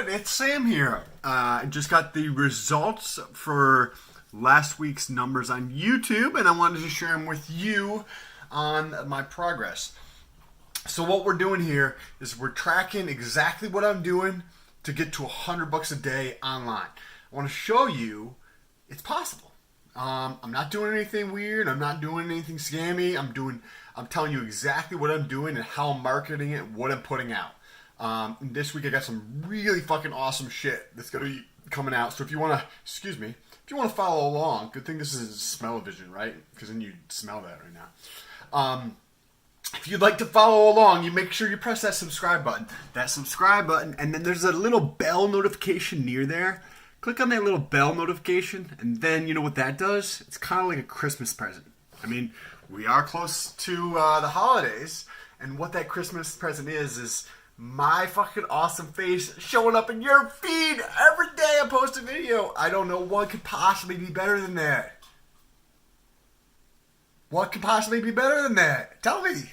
good? It's Sam here. I just got the results for last week's numbers on YouTube, and I wanted to share them with you on my progress. So what we're doing here is we're tracking exactly what I'm doing to get to $100 a day online. I want to show you it's possible. I'm not doing anything weird. I'm not doing anything scammy. I'm telling you exactly what I'm doing and how I'm marketing it, what I'm putting out. This week I got some really fucking awesome shit that's going to be coming out. So if you want to follow along, good thing this is smell-o-vision, right? Because then you smell that right now. If you'd like to follow along, you make sure you press that subscribe button. And then there's a little bell notification near there. Click on that little bell notification, and then you know what that does? It's kind of like a Christmas present. I mean, we are close to the holidays, and what that Christmas present is my fucking awesome face showing up in your feed every day I post a video. I don't know what could possibly be better than that. What could possibly be better than that? Tell me.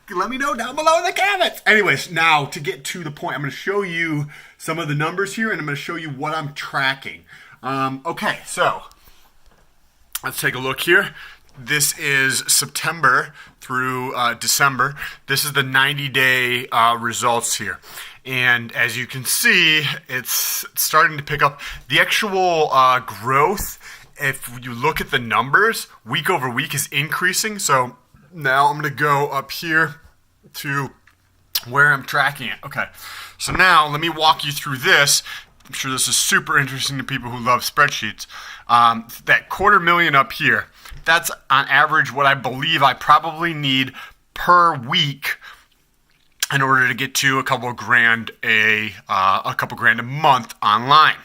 Let me know down below in the comments. Anyways, now to get to the point, I'm going to show you some of the numbers here, and I'm going to show you what I'm tracking. Okay, so let's take a look here. This is September through December. This is the 90-day results here. And as you can see, it's starting to pick up. The actual growth, if you look at the numbers, week over week is increasing. So now I'm going to go up here to where I'm tracking it. Okay, so now let me walk you through this. I'm sure this is super interesting to people who love spreadsheets. That $250,000 up here, that's on average what I believe I probably need per week in order to get to a couple grand a month online.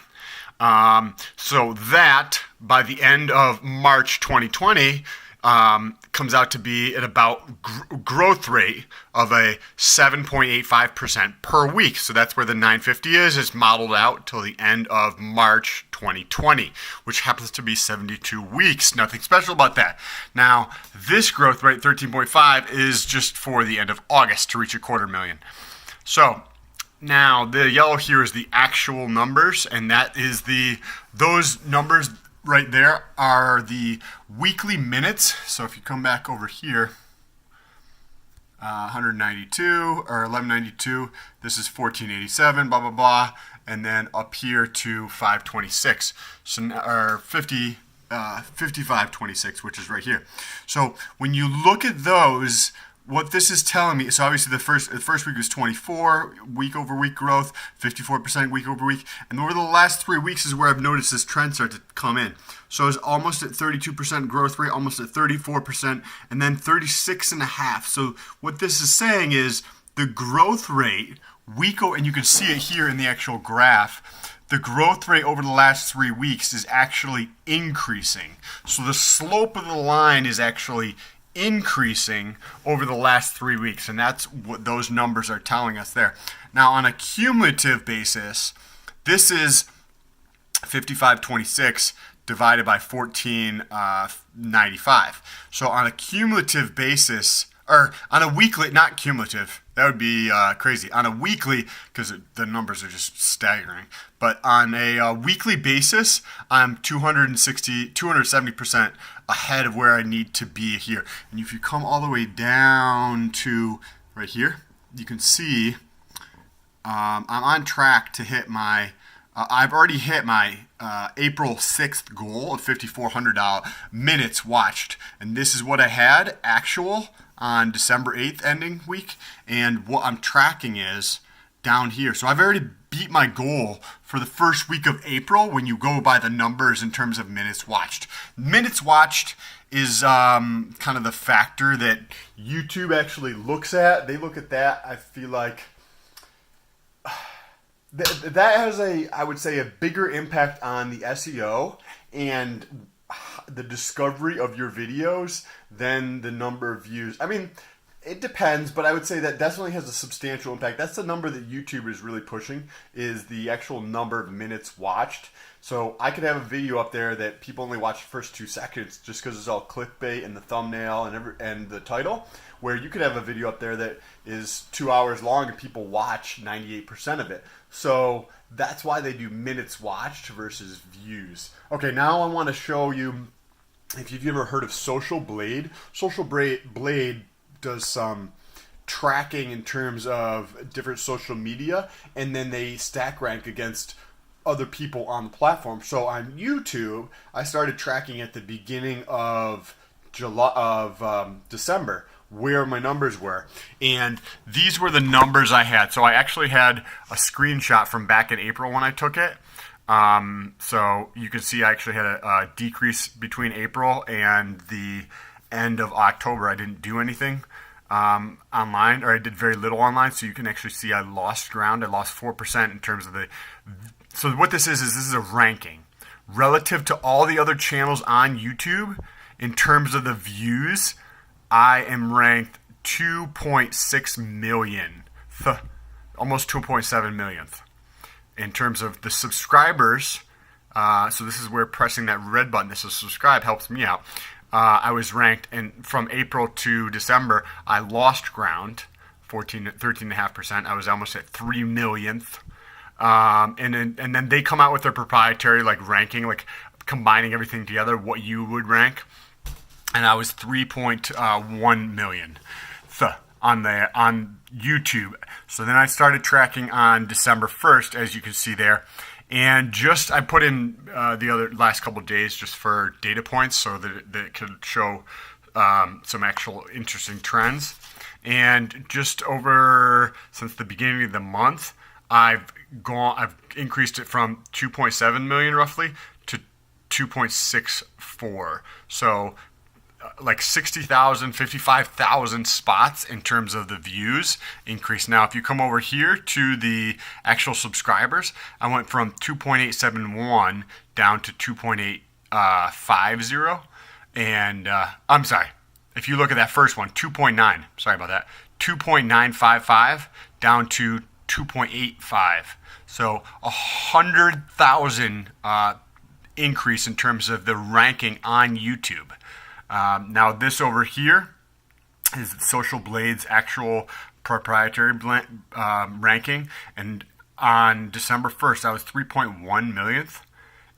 So that by the end of March 2020 comes out to be at about growth rate of a 7.85% per week. So that's where the 950 is. It's modeled out till the end of March 2020, which happens to be 72 weeks. Nothing special about that. Now, this growth rate, 13.5, is just for the end of August to reach $250,000. So now the yellow here is the actual numbers, and that is those numbers right there are the weekly minutes. So if you come back over here, 192 or 1192, this is 1487, blah, blah, blah. And then up here to 526, so, or 5526, which is right here. So when you look at those, what this is telling me, so obviously the first week was 24 week over week growth, 54% week over week, and over the last 3 weeks is where I've noticed this trend start to come in. So it's almost at 32% growth rate, almost at 34%, and then 36.5. So what this is saying is the growth rate and you can see it here in the actual graph. The growth rate over the last 3 weeks is actually increasing. So the slope of the line is actually increasing over the last 3 weeks, and that's what those numbers are telling us there. Now on a cumulative basis, this is 5526 divided by 1495. So on a cumulative basis, or on a weekly, not cumulative, that would be crazy. On a weekly, because the numbers are just staggering, but on a weekly basis, I'm 270% ahead of where I need to be here. And if you come all the way down to right here, you can see I'm on track to hit my, I've already hit my April 6th goal of 5,400 minutes watched. And this is what I had actual on December 8th ending week, and what I'm tracking is down here. So I've already beat my goal for the first week of April when you go by the numbers in terms of minutes watched. Minutes watched is kind of the factor that YouTube actually looks at. They look at that. I feel like that has I would say, a bigger impact on the SEO and the discovery of your videos than the number of views. I mean, it depends, but I would say that definitely has a substantial impact. That's the number that YouTube is really pushing, is the actual number of minutes watched. So I could have a video up there that people only watch the first 2 seconds just because it's all clickbait and the thumbnail and the title. where you could have a video up there that is 2 hours long and people watch 98% of it. So that's why they do minutes watched versus views. Okay, now I want to show you, if you've ever heard of Social Blade. Social Blade does some tracking in terms of different social media, and then they stack rank against other people on the platform. So on YouTube, I started tracking at the beginning of December where my numbers were, and these were the numbers I had. So I actually had a screenshot from back in April when I took it. So you can see I actually had a decrease between April and the end of October. I didn't do anything online, or I did very little online. So you can actually see I lost ground. I lost 4% in terms of the. So what this is a ranking relative to all the other channels on YouTube. In terms of the views, I am ranked 2.6 millionth, almost 2.7 millionth. In terms of the subscribers, so this is where pressing that red button, this is subscribe, helps me out. I was ranked, and from April to December, I lost ground, 13.5%. I was almost at 3 millionth. And then they come out with their proprietary like ranking, like combining everything together, what you would rank. And I was 3.1 million on YouTube. So then I started tracking on December 1st, as you can see there. And just I put in the other last couple of days just for data points so that it could show some actual interesting trends. And just over since the beginning of the month, I've increased it from 2.7 million roughly to 2.64. So like 60,000, 55,000 spots in terms of the views increase. Now, if you come over here to the actual subscribers, I went from 2.871 down to 2.850. And I'm sorry, if you look at that first one, 2.9, sorry about that, 2.955 down to 2.85. So 100,000 increase in terms of the ranking on YouTube. Now this over here is Social Blade's actual proprietary ranking, and on December 1st I was 3.1 millionth,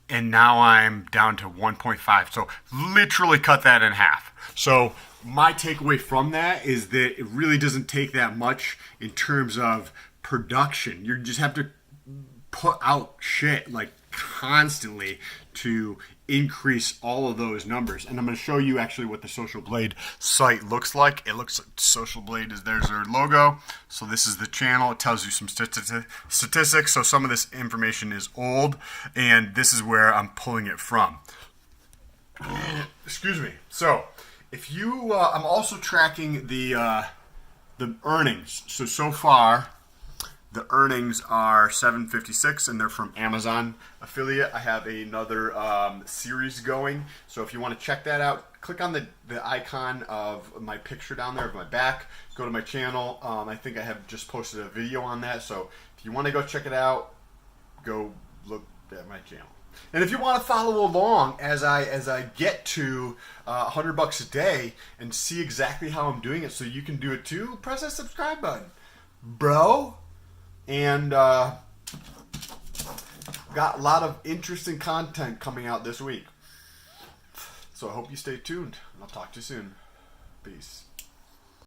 and now I'm down to 1.5. So literally cut that in half. So my takeaway from that is that it really doesn't take that much in terms of production. You just have to put out shit like constantly to increase all of those numbers. And I'm going to show you actually what the Social Blade site looks like. It looks like Social Blade there's their logo. So this is the channel. It tells you some statistics. So some of this information is old, and this is where I'm pulling it from. Excuse me. So if you, I'm also tracking the earnings. So far, the earnings are $7.56, and they're from Amazon affiliate. I have another series going, so if you want to check that out, click on the icon of my picture down there of my back. Go to my channel. I think I have just posted a video on that, so if you want to go check it out, go look at my channel. And if you want to follow along as I get to $100 a day and see exactly how I'm doing it, so you can do it too, press that subscribe button, bro. And got a lot of interesting content coming out this week. So I hope you stay tuned. I'll talk to you soon. Peace.